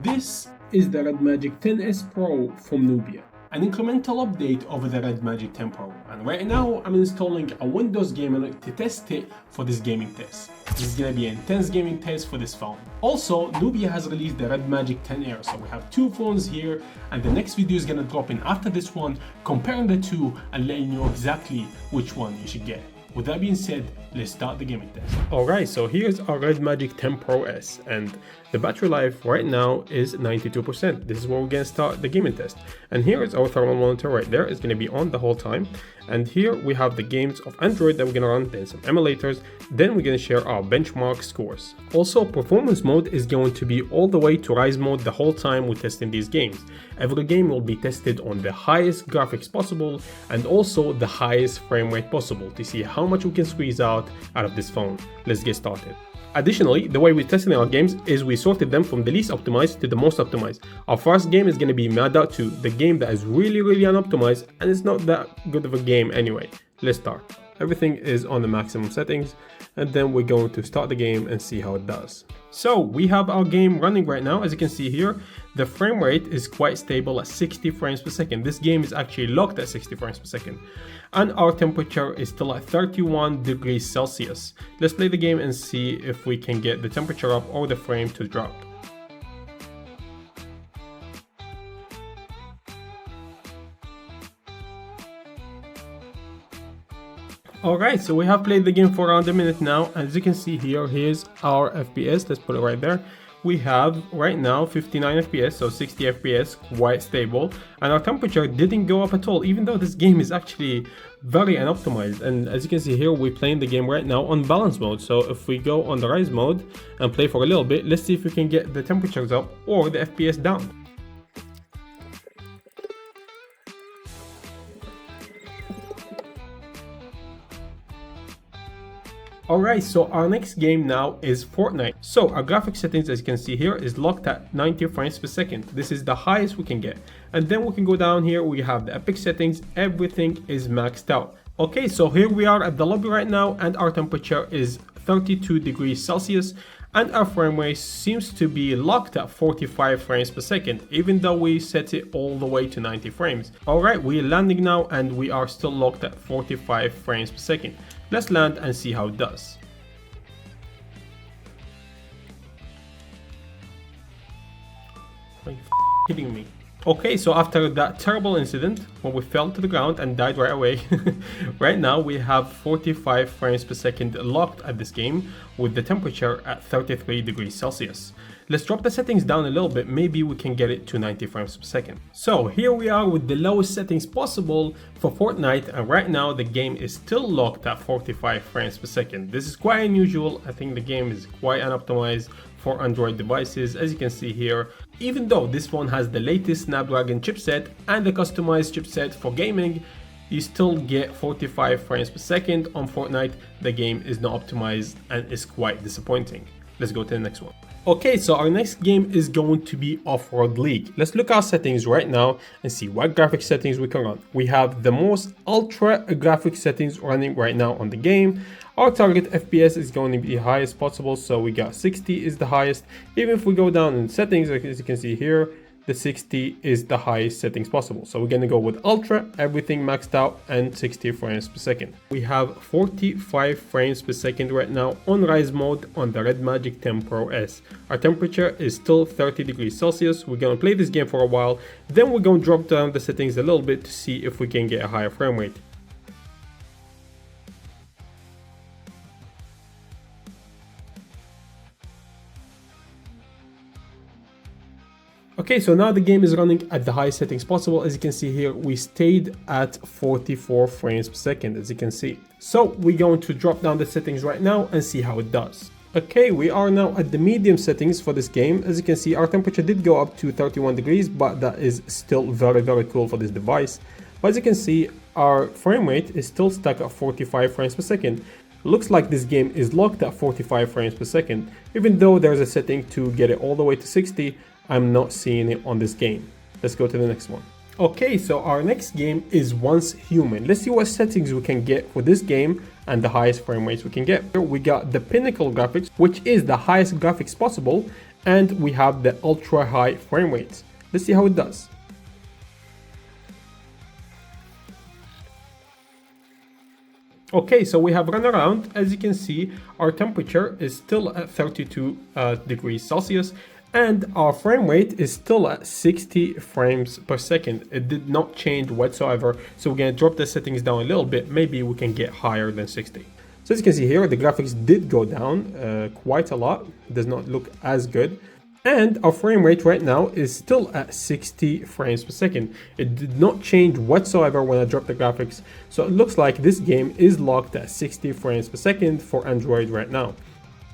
This is the REDMAGIC 10S Pro from Nubia, an incremental update over the REDMAGIC 10 Pro, and right now I'm installing a Windows game to test it for this gaming test. This is gonna be an intense gaming test for this phone. Also, Nubia has released the REDMAGIC 10 Air, so we have two phones here, and the next video is gonna drop in after this one, comparing the two and letting you know exactly which one you should get. With that being said, let's start the gaming test. Alright, so here's our REDMAGIC 10 Pro S, and the battery life right now is 92%. This is where we're gonna start the gaming test. And here is our thermal monitor right there. It's gonna be on the whole time. And here we have the games of Android that we're gonna run, then some emulators, then we're gonna share our benchmark scores. Also, performance mode is going to be all the way to Rise mode the whole time we're testing these games. Every game will be tested on the highest graphics possible and also the highest frame rate possible to see how much we can squeeze out of this phone. Let's get started. Additionally, the way we're testing our games is we sorted them from the least optimized to the most optimized. Our first game is going to be Mad Out 2, the game that is really unoptimized and it's not that good of a game anyway. Let's start. Everything is on the maximum settings and then we're going to start the game and see how it does. So we have our game running right now. As you can see here, the frame rate is quite stable at 60 frames per second. This game is actually locked at 60 frames per second. And our temperature is still at 31 degrees Celsius. Let's play the game and see if we can get the temperature up or the frame to drop. Alright, so we have played the game for around a minute now. As you can see here, here's our FPS. Let's put it right there. We have right now 59 FPS, so 60 FPS, quite stable. And our temperature didn't go up at all, even though this game is actually very unoptimized. And as you can see here, we're playing the game right now on balance mode. So if we go on the Rise mode and play for a little bit, let's see if we can get the temperatures up or the FPS down. Alright, so our next game now is Fortnite. So our graphic settings, as you can see here, is locked at 90 frames per second. This is the highest we can get. And then we can go down here, we have the epic settings, everything is maxed out. Okay, so here we are at the lobby right now and our temperature is 32 degrees Celsius and our frame rate seems to be locked at 45 frames per second, even though we set it all the way to 90 frames. Alright, we're landing now and we are still locked at 45 frames per second. Let's land and see how it does. Are you kidding me? Okay, so after that terrible incident where we fell to the ground and died right away, right now we have 45 frames per second locked at this game with the temperature at 33 degrees Celsius. Let's drop the settings down a little bit, maybe we can get it to 90 frames per second. So here we are with the lowest settings possible for Fortnite, and right now the game is still locked at 45 frames per second. This is quite unusual. I think the game is quite unoptimized for Android devices, as you can see here. Even though this phone has the latest Snapdragon chipset and the customized chipset for gaming, you still get 45 frames per second on Fortnite. The game is not optimized and is quite disappointing. Let's go to the next one. Okay, so our next game is going to be Offroad League. Let's look at our settings right now and see what graphic settings we can run. We have the most ultra graphic settings running right now on the game. Our target FPS is going to be the highest possible, so we got 60 is the highest. Even if we go down in settings, as you can see here, the 60 is the highest settings possible. So we're going to go with ultra, everything maxed out, and 60 frames per second. We have 45 frames per second right now on Rise mode on the REDMAGIC 10 Pro S. Our temperature is still 30 degrees Celsius. We're going to play this game for a while, then we're going to drop down the settings a little bit to see if we can get a higher frame rate. Okay, so now the game is running at the highest settings possible. As you can see here, we stayed at 44 frames per second, as you can see. So we're going to drop down the settings right now and see how it does. Okay, we are now at the medium settings for this game. As you can see, our temperature did go up to 31 degrees, but that is still very cool for this device. But as you can see, our frame rate is still stuck at 45 frames per second. Looks like this game is locked at 45 frames per second. Even though there's a setting to get it all the way to 60, I'm not seeing it on this game. Let's go to the next one. Okay, so our next game is Once Human. Let's see what settings we can get for this game and the highest frame rates we can get. Here we got the pinnacle graphics, which is the highest graphics possible, and we have the ultra high frame rate. Let's see how it does. Okay, so we have run around. As you can see, our temperature is still at 32 degrees Celsius, and our frame rate is still at 60 frames per second. It did not change whatsoever, so we're gonna drop the settings down a little bit. Maybe we can get higher than 60. So as you can see here, the graphics did go down quite a lot. It does not look as good. And our frame rate right now is still at 60 frames per second. It did not change whatsoever when I dropped the graphics. So it looks like this game is locked at 60 frames per second for Android right now.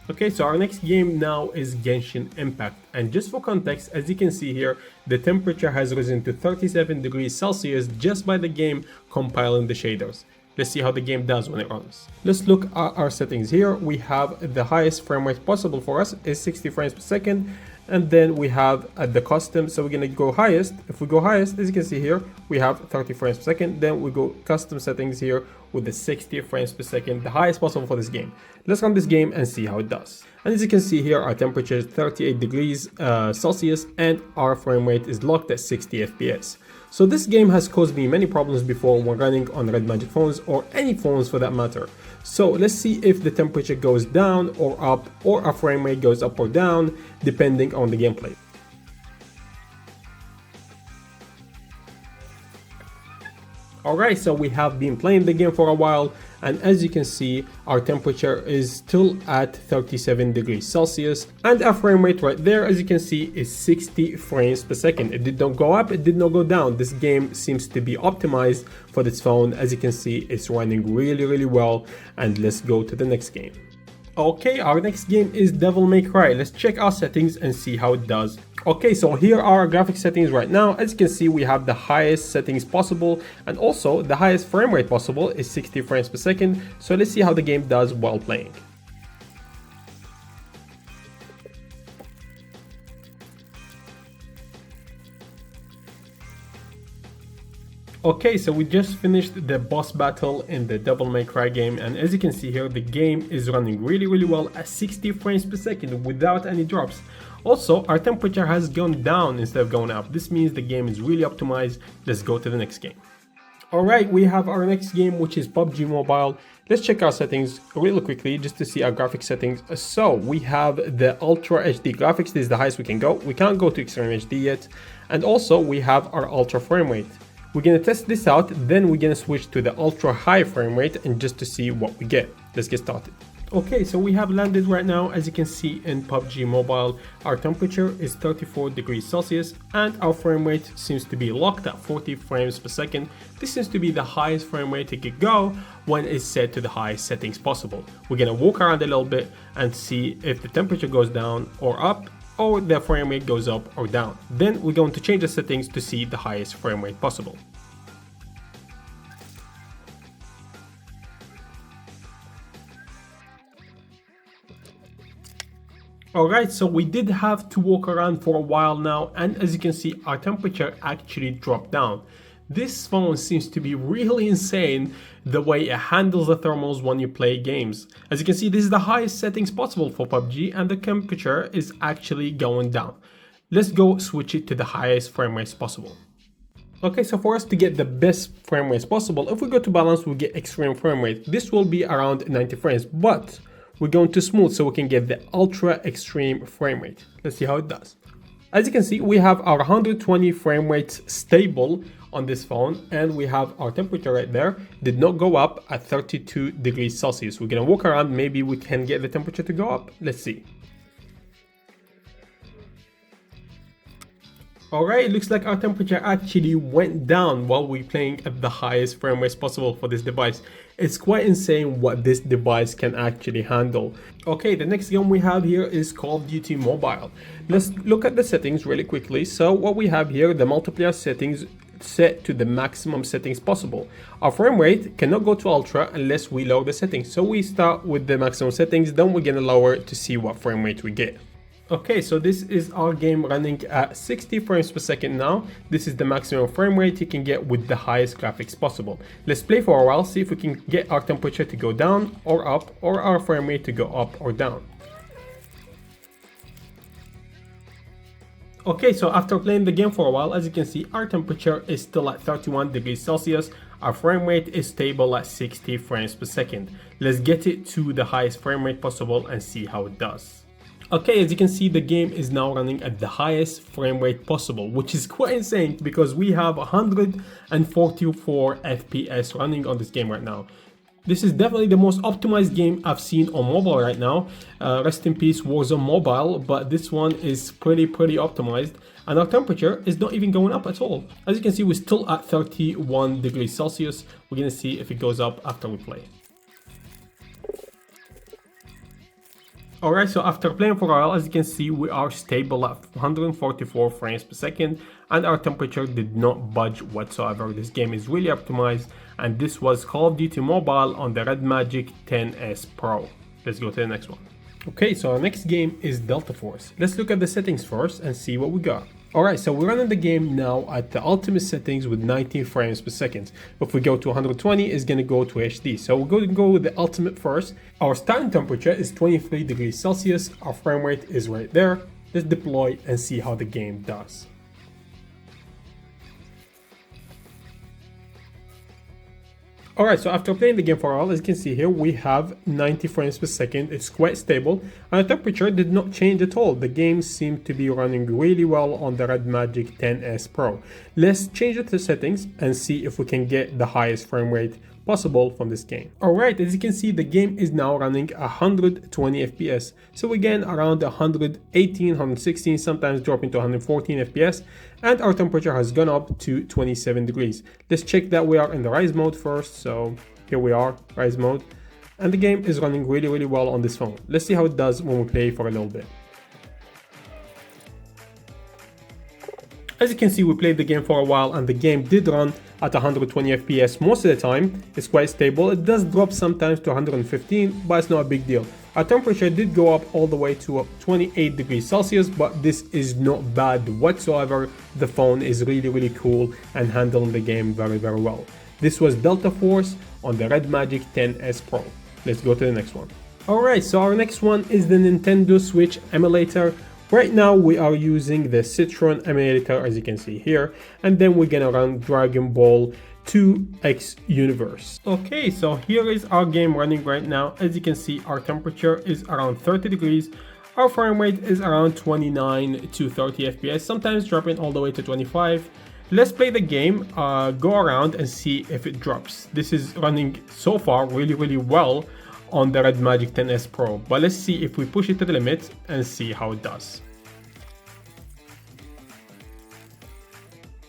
Okay, so our next game now is Genshin Impact. And just for context, as you can see here, the temperature has risen to 37 degrees Celsius just by the game compiling the shaders. Let's see how the game does when it runs. Let's look at our settings here. We have the highest frame rate possible for us is 60 frames per second. And then we have the custom, so we're gonna go highest. If we go highest, as you can see here, we have 30 frames per second. Then we go custom settings here with the 60 frames per second, the highest possible for this game. Let's run this game and see how it does. And as you can see here, our temperature is 38 degrees Celsius and our frame rate is locked at 60 FPS. So this game has caused me many problems before when running on REDMAGIC phones or any phones for that matter. So let's see if the temperature goes down or up, or our frame rate goes up or down depending on the gameplay. Alright, so we have been playing the game for a while, and as you can see, our temperature is still at 37 degrees Celsius, and our frame rate right there, as you can see, is 60 frames per second. It did not go up, it did not go down. This game seems to be optimized for this phone. As you can see, it's running really well, and let's go to the next game. Okay, our next game is Devil May Cry. Let's check our settings and see how it does. Okay, so here are our graphic settings right now. As you can see, we have the highest settings possible, and also the highest frame rate possible is 60 frames per second. So let's see how the game does while playing. Okay, so we just finished the boss battle in the Devil May Cry game, and as you can see here, the game is running really well at 60 frames per second without any drops. Also, our temperature has gone down instead of going up. This means the game is really optimized. Let's go to the next game. Alright, we have our next game, which is PUBG Mobile. Let's check our settings really quickly just to see our graphics settings. So we have the Ultra HD graphics. This is the highest we can go. We can't go to Extreme HD yet. And also we have our Ultra frame rate. We're gonna test this out, then we're gonna switch to the ultra high frame rate and just to see what we get. Let's get started. Okay, so we have landed right now. As you can see in PUBG Mobile, our temperature is 34 degrees Celsius and our frame rate seems to be locked at 40 frames per second. This seems to be the highest frame rate it could go when it's set to the highest settings possible. We're gonna walk around a little bit and see if the temperature goes down or up, or the frame rate goes up or down. Then we're going to change the settings to see the highest frame rate possible. Alright, so we did have to walk around for a while now, and as you can see, our temperature actually dropped down. This phone seems to be really insane the way it handles the thermals when you play games. As you can see, this is the highest settings possible for PUBG and the temperature is actually going down. Let's go switch it to the highest frame rates possible. Okay, so for us to get the best frame rates possible, if we go to balance, we get extreme frame rate. This will be around 90 frames, but we're going to smooth so we can get the ultra extreme frame rate. Let's see how it does. As you can see, we have our 120 frame rates stable on this phone, and we have our temperature right there. Did not go up at 32 degrees Celsius. We're gonna walk around, maybe we can get the temperature to go up. Let's see. Alright, it looks like our temperature actually went down while we're playing at the highest frame rates possible for this device. It's quite insane what this device can actually handle. Okay, the next game we have here is Call of Duty Mobile. Let's look at the settings really quickly. So what we have here, the multiplayer settings set to the maximum settings possible. Our frame rate cannot go to ultra unless we lower the settings. So we start with the maximum settings, then we're gonna lower it to see what frame rate we get. Okay, so this is our game running at 60 frames per second now. This is the maximum frame rate you can get with the highest graphics possible. Let's play for a while, see if we can get our temperature to go down or up, or our frame rate to go up or down. Okay, so after playing the game for a while, as you can see, our temperature is still at 31 degrees Celsius. Our frame rate is stable at 60 frames per second. Let's get it to the highest frame rate possible and see how it does. Okay, as you can see, the game is now running at the highest frame rate possible, which is quite insane because we have 144 FPS running on this game right now. This is definitely the most optimized game I've seen on mobile right now. Rest in peace Warzone Mobile, but this one is pretty optimized. And our temperature is not even going up at all. As you can see, we're still at 31 degrees Celsius. We're gonna see if it goes up after we play. Alright, so after playing for a while, as you can see, we are stable at 144 frames per second and our temperature did not budge whatsoever. This game is really optimized and this was Call of Duty Mobile on the REDMAGIC 10S Pro. Let's go to the next one. Okay, so our next game is Delta Force. Let's look at the settings first and see what we got. Alright, so we're running the game now at the ultimate settings with 19 frames per second. If we go to 120, it's going to go to HD. So we're going to go with the ultimate first. Our starting temperature is 23 degrees Celsius. Our frame rate is right there. Let's deploy and see how the game does. Alright, so after playing the game for a while, as you can see here, we have 90 frames per second. It's quite stable and the temperature did not change at all. The game seemed to be running really well on the REDMAGIC 10S Pro. Let's change it to settings and see if we can get the highest frame rate possible from this game. Alright, as you can see, the game is now running 120 FPS. So again, around 118, 116, sometimes dropping to 114 FPS. And our temperature has gone up to 27 degrees. Let's check that we are in the rise mode first. So here we are, rise mode. And the game is running really well on this phone. Let's see how it does when we play for a little bit. As you can see, we played the game for a while and the game did run at 120 FPS most of the time. It's quite stable. It does drop sometimes to 115, but it's not a big deal. Our temperature did go up all the way to 28 degrees Celsius, but this is not bad whatsoever. The phone is really cool and handling the game very well. This was Delta Force on the REDMAGIC 10S Pro. Let's go to the next one. Alright, so our next one is the Nintendo Switch emulator. Right now we are using the Citron emulator, as you can see here, and then we're gonna run Dragon Ball 2X Universe. Okay, so here is our game running right now. As you can see, our temperature is around 30 degrees. Our frame rate is around 29 to 30 FPS, sometimes dropping all the way to 25. Let's play the game, go around and see if it drops. This is running so far really well on the REDMAGIC 10S Pro, but let's see if we push it to the limit and see how it does.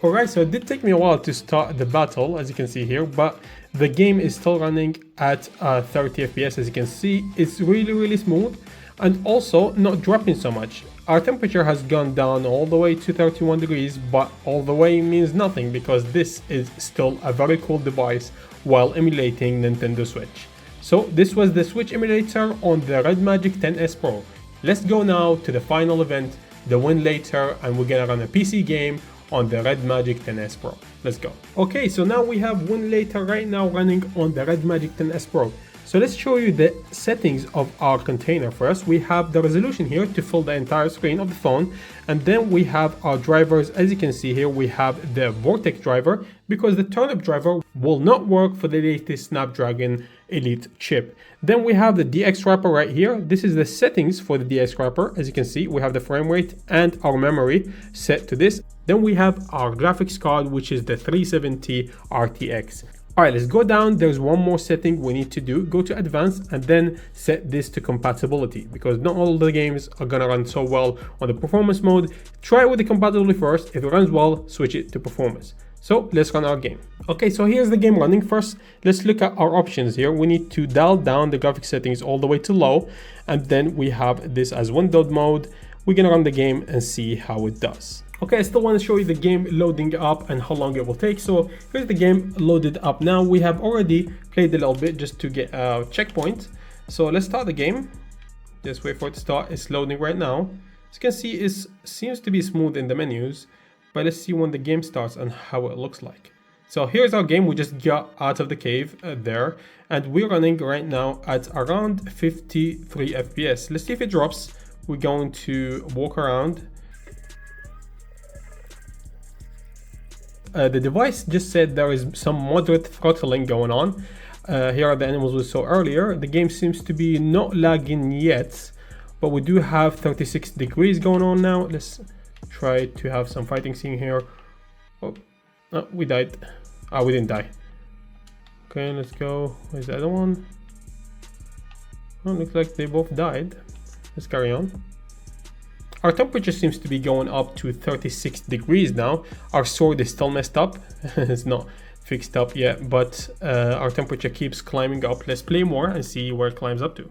Alright, so it did take me a while to start the battle, as you can see here, but the game is still running at 30 FPS. As you can see, it's really smooth and also not dropping so much. Our temperature has gone down all the way to 31 degrees, but all the way means nothing because this is still a very cool device while emulating Nintendo Switch. So this was the Switch emulator on the REDMAGIC 10S Pro. Let's go now to the final event, the Winlator, and we're gonna run a PC game on the REDMAGIC 10S Pro. Let's go. Okay, so now we have Winlator right now running on the REDMAGIC 10S Pro. So let's show you the settings of our container first. We have the resolution here to fill the entire screen of the phone, and then we have our drivers. As you can see here, we have the Vortex driver because the turnip driver will not work for the latest Snapdragon Elite chip. Then we have the DX wrapper right here. This is the settings for the DX wrapper. As you can see, we have the frame rate and our memory set to this. Then we have our graphics card, which is the 370 RTX. Alright, let's go down. There's one more setting we need to do. Go to advanced and then set this to compatibility because not all the games are gonna run so well on the performance mode. Try it with the compatibility first. If it runs well, switch it to performance. So let's run our game. Okay, so here's the game running. First, let's look at our options here. We need to dial down the graphics settings all the way to low, and then we have this as windowed mode. We're gonna run the game and see how it does. Okay, I still want to show you the game loading up and how long it will take. So here's the game loaded up now. We have already played a little bit just to get a checkpoint. So let's start the game. Just wait for it to start. It's loading right now. As you can see, it seems to be smooth in the menus, but let's see when the game starts and how it looks like. So here's our game. We just got out of the cave there, and we're running right now at around 53 FPS. Let's see if it drops. We're going to walk around. The device just said there is some moderate throttling going on. Here are the animals we saw earlier. The game seems to be not lagging yet, but we do have 36 degrees going on now. Let's try to have some fighting scene here. Oh, we died. We didn't die. Okay, let's go. Where's the other one? Oh, looks like they both died. Let's carry on. Our temperature seems to be going up to 36 degrees now. Our sword is still messed up. It's not fixed up yet, but our temperature keeps climbing up. Let's play more and see where it climbs up to.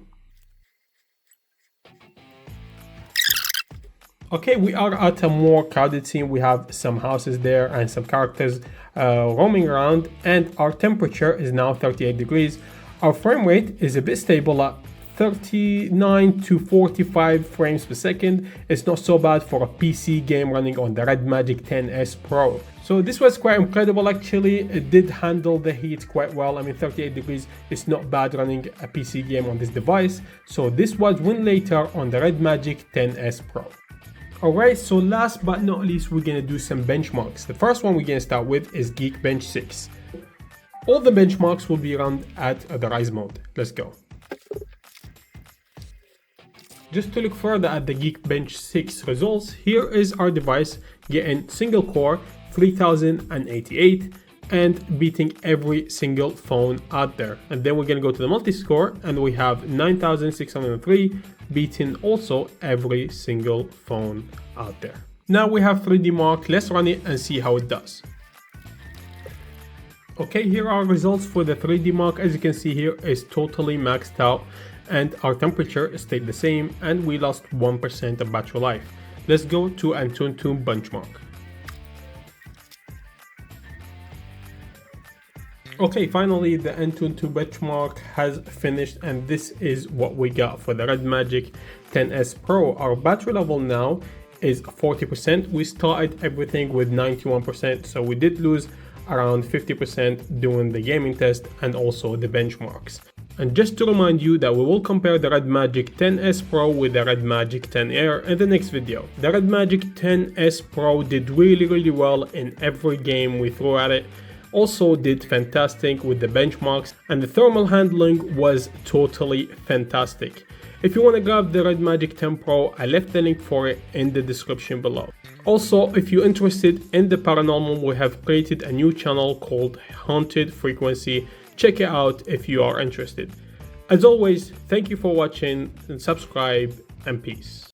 Okay, we are at a more crowded scene. We have some houses there and some characters roaming around, and our temperature is now 38 degrees. Our frame rate is a bit stable at 39 to 45 frames per second. It's not so bad for a PC game running on the REDMAGIC 10S Pro. So this was quite incredible actually. It did handle the heat quite well. I mean, 38 degrees is not bad running a PC game on this device. So this was Winlator on the REDMAGIC 10S Pro. Alright, so last but not least, we're gonna do some benchmarks. The first one we're gonna start with is Geekbench 6. All the benchmarks will be run at the Rise mode. Let's go. Just to look further at the Geekbench 6 results, here is our device getting single core 3088 and beating every single phone out there. And then we're gonna go to the multi-score and we have 9603 beating also every single phone out there. Now we have 3D Mark. Let's run it and see how it does. Okay, here are results for the 3D Mark. As you can see here, is totally maxed out and our temperature stayed the same and we lost 1% of battery life. Let's go to Antutu benchmark. Okay, finally the Antutu benchmark has finished and this is what we got for the REDMAGIC 10S Pro. Our battery level now is 40%. We started everything with 91%, so we did lose around 50% doing the gaming test and also the benchmarks. And just to remind you that we will compare the REDMAGIC 10S Pro with the REDMAGIC 10 Air in the next video. The REDMAGIC 10S Pro did really well in every game we threw at it. Also did fantastic with the benchmarks and the thermal handling was totally fantastic. If you want to grab the REDMAGIC 10 Pro, I left the link for it in the description below. Also, if you're interested in the paranormal, we have created a new channel called Haunted Frequency. Check it out if you are interested. As always, thank you for watching and subscribe and peace.